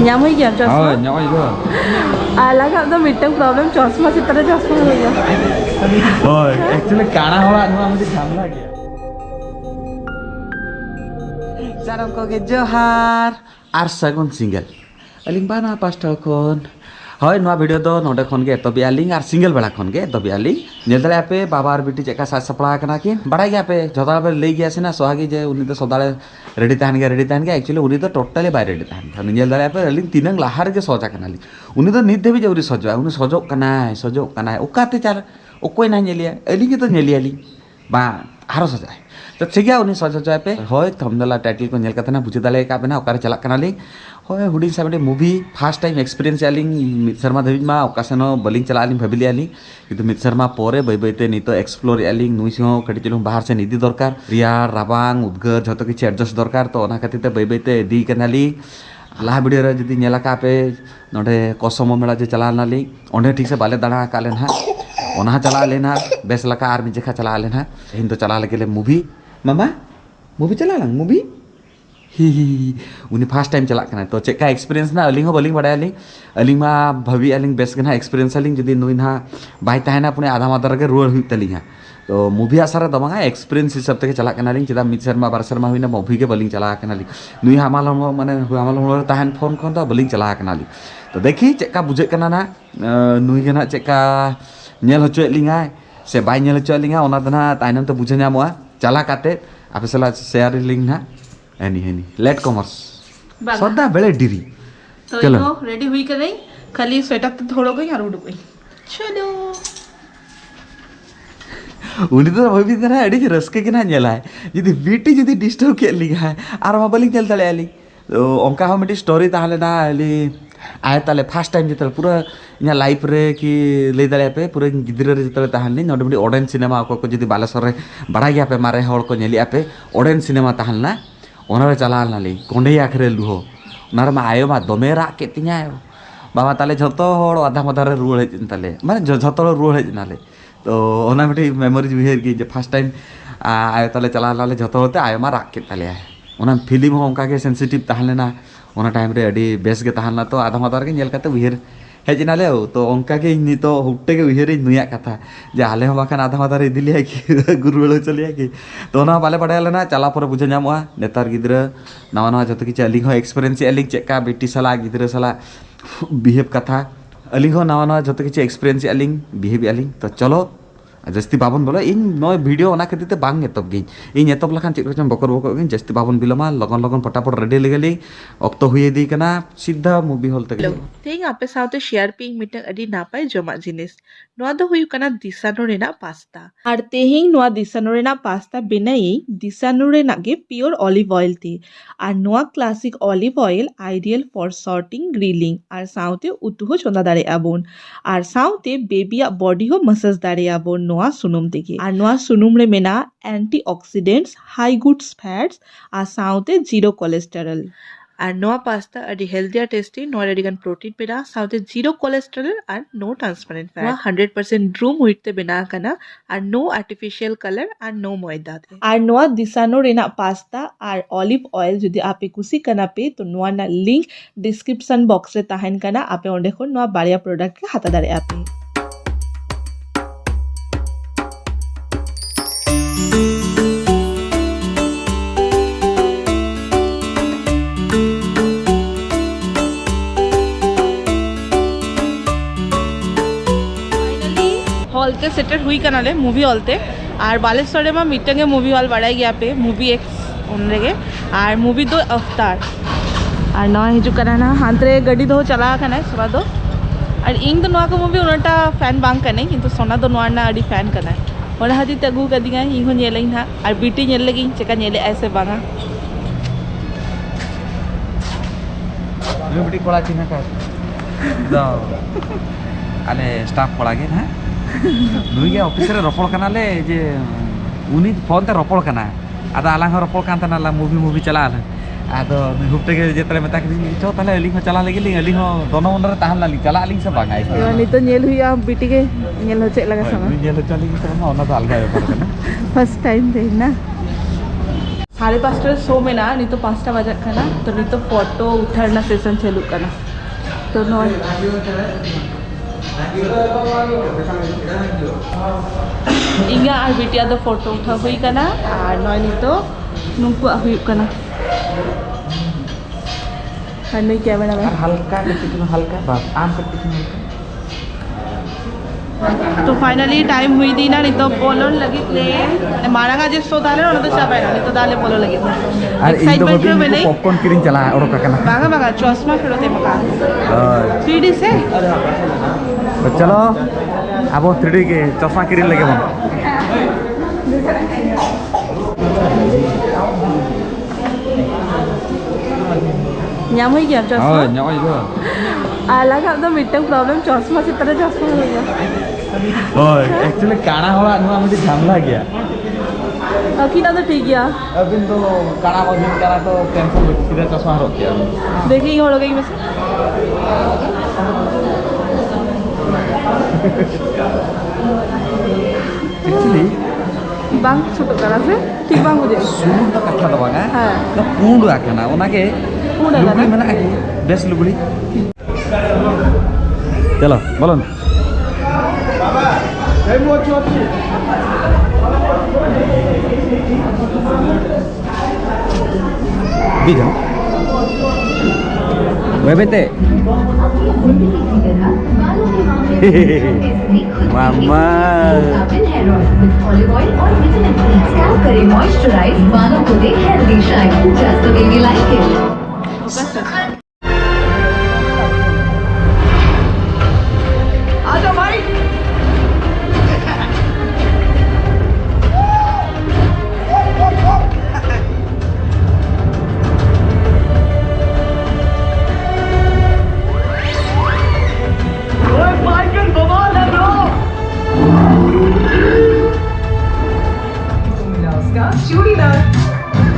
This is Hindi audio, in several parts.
nyam hui gya chosma nyoi go ala ka do mitang problem chosma chitara chosma ho gya oh actually kana hola nu amdi samla gya saram ko ge johar ar sagun single aling bana pasta kon hoy noa video do node khon ge tobi aling ar single bela khon ge tobi aling nyel dale ape baba ar biti cheka sa sapla kana kin badai ge ape jodal be lei ge asina sohagi je uni to sodale ready tahan ge actually uni to totally by ready tahan nyel dale ape aling tinang lahar ge soja kana li uni to nit debi jori soja uni sojok kana ukate char okoi na nyelia aling ge to nyelia li ba haro soja तो ठीक है उन्हें सोच पे होय थंबनेल टाइटल को नेल कतना बुझे दाले का बना ओकार चला कना लिंग होय हुडिंग साबडे मूवी फर्स्ट टाइम एक्सपीरियंस आलिंग मित शर्मा धबिज मा ओकासनो बलिंग चला आलिंग भाबिली आलिंग किंतु मित शर्मा पोरे बैते नितो एक्सप्लोर आलिंग नुइसो कटि चलुं बाहर से निदि दरकार रियार राबांग उद्गर जतो किछि एडजस्ट दरकार तो ओना खातिर बैते दी कनाली लाहा वीडियो रे जदी नेला का पे नोडे कसम मेला जे चला नाली ओंडे ठीक से बाले दाना कालेन हा ओना चला लेना बेस लका आर्मी जेखा चला लेना हिंद तो चला लगे मूवी मामा मूवी चला लंग मूवी ही उनी फर्स्ट टाइम चला कना तो चेक का एक्सपीरियंस ना अलिंग हो बलिंग बड़ा अलिंग मा भवी अलिंग बेस गना एक्सपीरियंस अलिंग जदी नुई ना बाय ताहेना पुने आधा मादर के रुअर हुई तलिंग तो मूवी आसारा दमांगा एक्सपीरियंस हिसाब तक चला कना लिंग चदा मित शर्मा बार शर्मा हुईना मूवी के बलिंग चला कना लिंग नुई हमाल माने हमाल ताहन फोन कोन तो बलिंग चला कना लिंग तो देखी चेक का बुझे कना ना नुई गना चेक का नेल होचो लिंगा से बाय नेल होचो लिंगा ओना दना ताइनम तो बुझे नामवा चला काते आपे सला शेयर लिंक ना एनी लेट कॉमर्स सदा बेले डिरी तो चलो रेडी हुई के नहीं खाली सेटअप तो थोड़ो गई और उड़ गई चलो उनी तो भाभी दना एडी रस्के के ना नेला जदी बीटी जदी डिस्टर्ब के लिंगा है आर मा बलिंग चल तले आली तो ओंका हम मिटी स्टोरी ताहले ना आली आए ताले फर्स्ट टाइम जितल पूरा इना लाइफ रे कि ले दाले पे पूरा गिद्रे रे जितल ताहन नि नोडे ऑडियंस सिनेमा को जदी बालेश्वर रे बड़ा गया पे मारे हड़ को नेली आपे ऑडियंस सिनेमा ताहन ना ओना रे चला नाली कोंडे आखरे लुहो ओना रे मा आयो मा दोमे रा के तिया आयो बाबा ताले झतो हड़ आधा मधा रे रुळ हेजिन ताले माने झतो रुळ हेजिन नाले तो ओना मिटी मेमोरीज बिहेर की जे फर्स्ट टाइम आयो ताले चला नाले झतो होते आयो मा रा के ताले ओना फिल्म हो ओंका के सेंसिटिव ताहले ना ओना टाइम रे अडी बेस के ताहना तो आधा मादर के नेल काते उहेर हेजिनाले तो ओंका के नि तो हुट्टे के उहेर नुया कथा जे आले हो बाखान आधा मादर इदिलिया कि गुरुवेलो चलिया कि तो ना बाले पड़ाले ना चला पर बुझे नामवा नेतार गिद्र नवा नवा जतो कि अलिंग हो एक्सपीरियंस अलिंग चेका बेटी सला गिद्र सला बिहेव कथा अलिंग हो नवा नवा जतो कि एक्सपीरियंस अलिंग बिहेव अलिंग तो चलो जस्ती बाबन बोलो इन नय वीडियो ओना खातिर ते बांग एतब गे इन एतब लखान चेक रचम बकर गे जस्ती बाबन बिलोमा लगन फटाफट रेडी लेगली ऑक्तो हुई दी कना सीधा मूवी हॉल तक तेंग आपे साउते शेयर पिंग मिटंग अडी नापाय जमा जिनिस नोआ दो हुई कना दिसानो रेना पास्ता आर तेहिंग नोआ दिसानो रेना पास्ता बिनाई दिसानो रेना गे प्योर ऑलिव ऑयल ती आर नोआ classic olive oil ideal for sorting grilling आर साउते उतु हो चोंदा दारे आबोन आर साउते बेबिया बॉडी हो मसाज दारे आबोन नोआ सुनुम तेगे आर नोआ सुनुम रे मेना एंटीऑक्सीडेंट्स हाई गुड्स फैट्स आर साउते जीरो कोलेस्टेरॉल और नोआ पास्ता अडी हेल्दिया टेस्टी नोआ रेडिगन प्रोटीन पेना साउते जीरो कोलेस्टेरॉल और नो ट्रांसपेरेंट फैट 100% रूम व्हीट ते बना कना और नो आर्टिफिशियल कलर और नो मैदा थे और नोआ दिसानो रेना पास्ता और ऑलिव ऑयल जदि आपे कुसी कना पे तो नोआ ना लिंक डिस्क्रिप्शन बॉक्स रे ताहेन कना आपे ओंडे खन नोआ बारिया प्रोडक्ट के हाता दारे आपे हॉलते सेटेड हुई कनाले मूवी हॉलते और बालेश्वर में मिटंगे मूवी हॉल बढ़ाई गया पे मूवी एक्स उनरेगे और मूवी दो अवतार और नवा हिजू कना ना हांतरे गड्डी दो चला कना सोना दो और इन तो नवा को मूवी उनटा फैन बांग कने किंतु सोना दो नवा ना अडी फैन कना ओला हादी तगु कदिगा इन हो नेलई ना और बीटी नेल लगी चेका नेले ऐसे बांगा बीटी कोला चिना का दो आले स्टाफ कोला गे ना नुई ऑफिस रे रपड़ कनाले जे उनी फोन ते रपड़ कना आदा आलांग रपड़ कान तनाला मूवी चला आदो हुपटे के जेतले मता के चो ताले अलिंग चला लेगिली अलिंग दोनो मन रे ताहन लाली चला अलिंग से बांगाई नि तो नेल हुई बीटी के नेल हो चेक लगा समा नेल चली के ओना तो अलगा व्यापार कना फर्स्ट टाइम दे ना 5:30 शो में ना नहीं तो 5 बजे खाना तो नहीं तो फोटो उठाना सेशन चालू करना तो नॉय इंगा और बिटिया दो फोटो उठा हुई करना और नॉय नहीं तो नुकु हुई करना और नहीं कैमरा में हल्का बस आम करके तो फाइनली टाइम हुई थी ना नहीं तो बोलो लगी ले मारा का जिस सो दाले ना तो चापा है नहीं तो दाले बोलो लगी एक्साइटमेंट में मैंने पॉपकॉर्न किरिंग चला और का करना बागा बागा चश्मा फिरो ते मका 3D से तो चलो अब 3D के चश्मा किरिंग लगे बन nyam हुई क्या चश्मा हां न्याय जो अलग अब तो मिटन प्रॉब्लम चश्मा से तरह चश्मा हो गया ओए एक्चुअली काना होला नुआ मुझे झमला गया अखिना तो ठीक गया अभी तो काना दिन काना तो टेंशन सीधा चश्मा रोक गया देखिए हो गई में से एक्चुअली बांग छोटो करा से ठीक बांग मुझे सुन तो कथा तो बांगा हां तो पूंड आकेना ओनाके पूंड आकेना लुगड़ी मेना बेस लुगड़ी चलो बोलो बाबा ए मोची होची बीजा बेबेते मामा करें मॉइस्चराइज बालों को दे healthy shine just the way we like it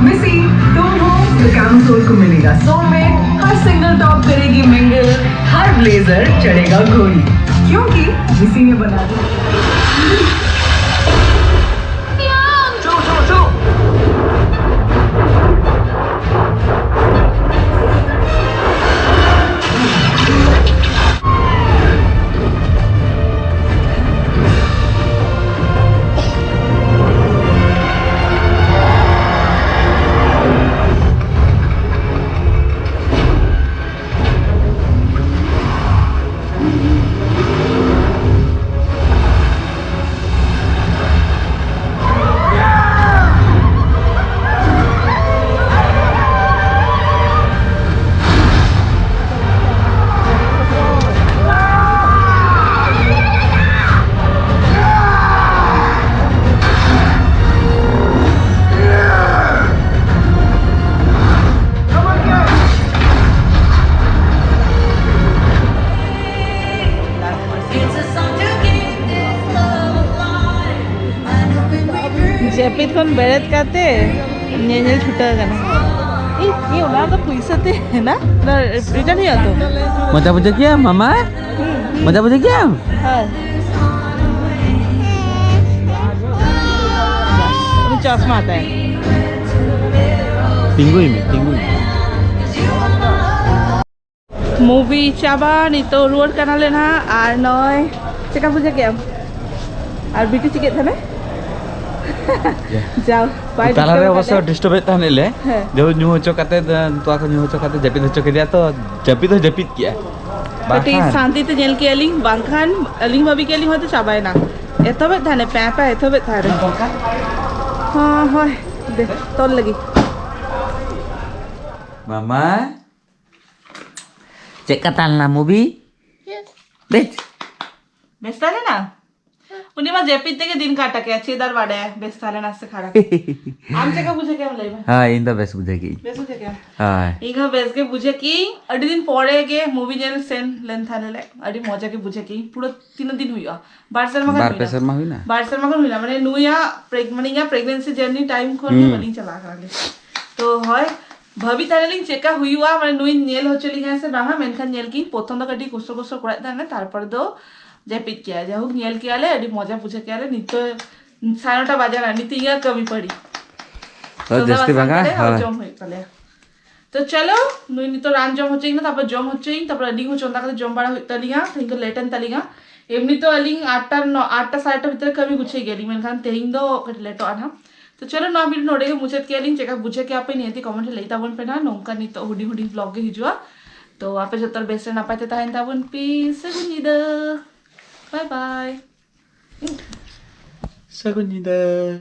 Missy तुम हो तो कैमसोल को मिलेगा सोलमेट हर सिंगल टॉप करेगी मिंगल हर ब्लेजर चढ़ेगा घोड़ी क्योंकि मिसी ने बना दी जेपित कौन बेरेत काते नेनेल छुटा गना ये उड़ा तो पैसा ते है ना रिटर्न ही आतो मजा बुझे क्या मामा मजा बुझे क्या हां उन चश्मा आता है टिंगुई में मूवी चाबा नहीं तो रोड करना लेना आर नय चेका बुझे क्या और बीटी चिकेट था ना जाओ बाय तालारे अवश्य डिस्टर्ब ताने ले जो न्यू होचो काते तो आको न्यू होचो काते जपित होचो के दिया तो जपित किया बटी शांति ते जेल के अलिंग बांखान अलिंग भाभी के अलिंग होते चाबाय ना एतोबे थाने पैपा एतोबे थारे हां हाय दे तोल लगी मामा चेक कातालना मूवी देख बेस्ता लेना उन्हें मैं जेपित के दिन काटा के अच्छी दर वाड़े बेस्ता लेना से खड़ा आम से का बुझे क्या लेबा हां इंदा बेस बुझेगी बेस बुझे क्या हां इगा बेस के बुझे की अडी दिन पड़े के मूवी जेल सेन लेन थाने ले अडी मजा के बुझे की पूरा 3 दिन हुई बार शर्मा हुई ना माने नुया प्रेगनेंसी जर्नी टाइम खोल के बनी चला कराले तो হয় ভাবি তাহলে চেকা হুইয়া মানে নুই নেল হচলি গেছে বাহা মেনখান নেল কি প্রথম তো কাটি কুস্তো কুস্তো করাই দানে তারপর দো जेपित किया जा हुक नेल किया ले अडी मजा पूछे किया ले नितो 9:30 बजे ना नितिया कमी पड़ी जस्ती बांगा जम हुई तले तो चलो नुई नितो रान जम होचे ना तापर जम होचे तापर अलिंग हो चंदा जम बड़ा तलिया थिंक लेटन तलिया एमनी तो अलिंग 8टा 8टा भीतर कमी गुछे गेली मेनखान तेहिंग दो लेटो आना तो चलो ना वीडियो नोडे मुझे के अलिंग चेका बुझे के आपे नियति कमेंट लई ताबन पे ना नोंका नितो हुडी हुडी ब्लॉग गे हिजुआ तो आपे जतर बेस्ट नापाय ते ताहेन ताबन पीस गुनिदा बाय बाय Sagunida.